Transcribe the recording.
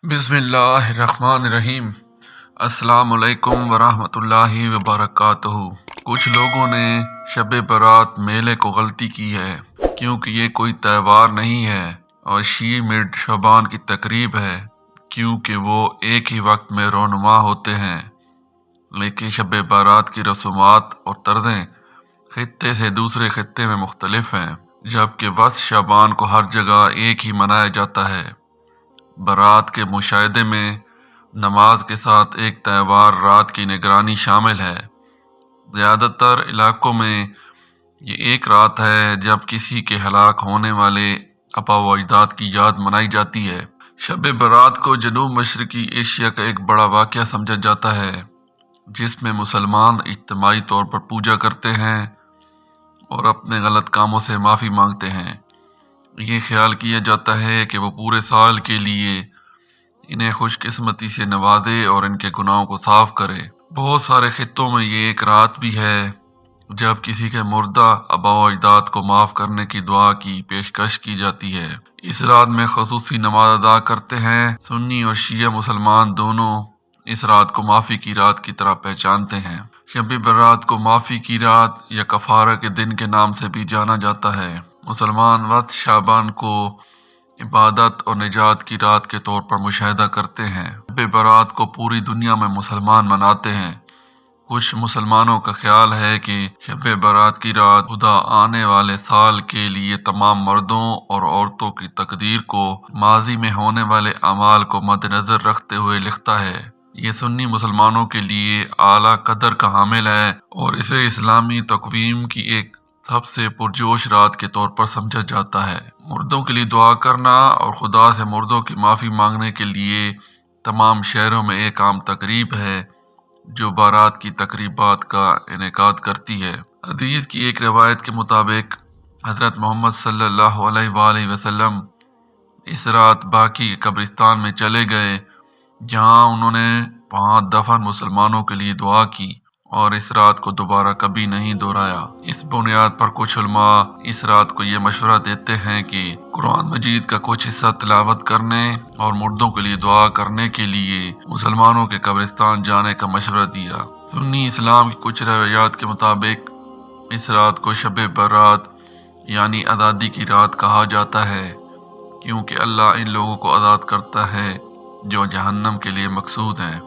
بسم اللہ الرحمن الرحیم۔ السلام علیکم ورحمۃ اللہ وبرکاتہ۔ کچھ لوگوں نے شب برات میلے کو غلطی کی ہے کیونکہ یہ کوئی تہوار نہیں ہے اور شیعہ مڈ شعبان کی تقریب ہے کیونکہ وہ ایک ہی وقت میں رونما ہوتے ہیں، لیکن شب برات کی رسومات اور طرزیں خطے سے دوسرے خطے میں مختلف ہیں، جبکہ وسط شعبان کو ہر جگہ ایک ہی منایا جاتا ہے۔ برات کے مشاہدے میں نماز کے ساتھ ایک تہوار رات کی نگرانی شامل ہے۔ زیادہ تر علاقوں میں یہ ایک رات ہے جب کسی کے ہلاک ہونے والے آبا و اجداد کی یاد منائی جاتی ہے۔ شب برات کو جنوب مشرقی ایشیا کا ایک بڑا واقعہ سمجھا جاتا ہے جس میں مسلمان اجتماعی طور پر پوجا کرتے ہیں اور اپنے غلط کاموں سے معافی مانگتے ہیں۔ یہ خیال کیا جاتا ہے کہ وہ پورے سال کے لیے انہیں خوش قسمتی سے نوازے اور ان کے گناہوں کو صاف کرے۔ بہت سارے خطوں میں یہ ایک رات بھی ہے جب کسی کے مردہ آبا و اجداد کو معاف کرنے کی دعا کی پیشکش کی جاتی ہے۔ اس رات میں خصوصی نماز ادا کرتے ہیں۔ سنی اور شیعہ مسلمان دونوں اس رات کو معافی کی رات کی طرح پہچانتے ہیں۔ شب برات کو معافی کی رات یا کفارہ کے دن کے نام سے بھی جانا جاتا ہے۔ مسلمان وسط شعبان کو عبادت اور نجات کی رات کے طور پر مشاہدہ کرتے ہیں۔ شب برات کو پوری دنیا میں مسلمان مناتے ہیں۔ کچھ مسلمانوں کا خیال ہے کہ شب برات کی رات خدا آنے والے سال کے لیے تمام مردوں اور عورتوں کی تقدیر کو ماضی میں ہونے والے اعمال کو مد نظر رکھتے ہوئے لکھتا ہے۔ یہ سنی مسلمانوں کے لیے اعلیٰ قدر کا حامل ہے اور اسے اسلامی تقویم کی ایک سب سے پرجوش رات کے طور پر سمجھا جاتا ہے۔ مردوں کے لیے دعا کرنا اور خدا سے مردوں کی معافی مانگنے کے لیے تمام شہروں میں ایک عام تقریب ہے جو بارات کی تقریبات کا انعقاد کرتی ہے۔ حدیث کی ایک روایت کے مطابق حضرت محمد صلی اللہ علیہ وآلہ وسلم اس رات باقی کے قبرستان میں چلے گئے جہاں انہوں نے وہاں دفن مسلمانوں کے لیے دعا کی اور اس رات کو دوبارہ کبھی نہیں دہرایا۔ اس بنیاد پر کچھ علماء اس رات کو یہ مشورہ دیتے ہیں کہ قرآن مجید کا کچھ حصہ تلاوت کرنے اور مردوں کے لیے دعا کرنے کے لیے مسلمانوں کے قبرستان جانے کا مشورہ دیا۔ سنی اسلام کی کچھ روایات کے مطابق اس رات کو شب برات یعنی آزادی کی رات کہا جاتا ہے کیونکہ اللہ ان لوگوں کو آزاد کرتا ہے جو جہنم کے لیے مقصود ہیں۔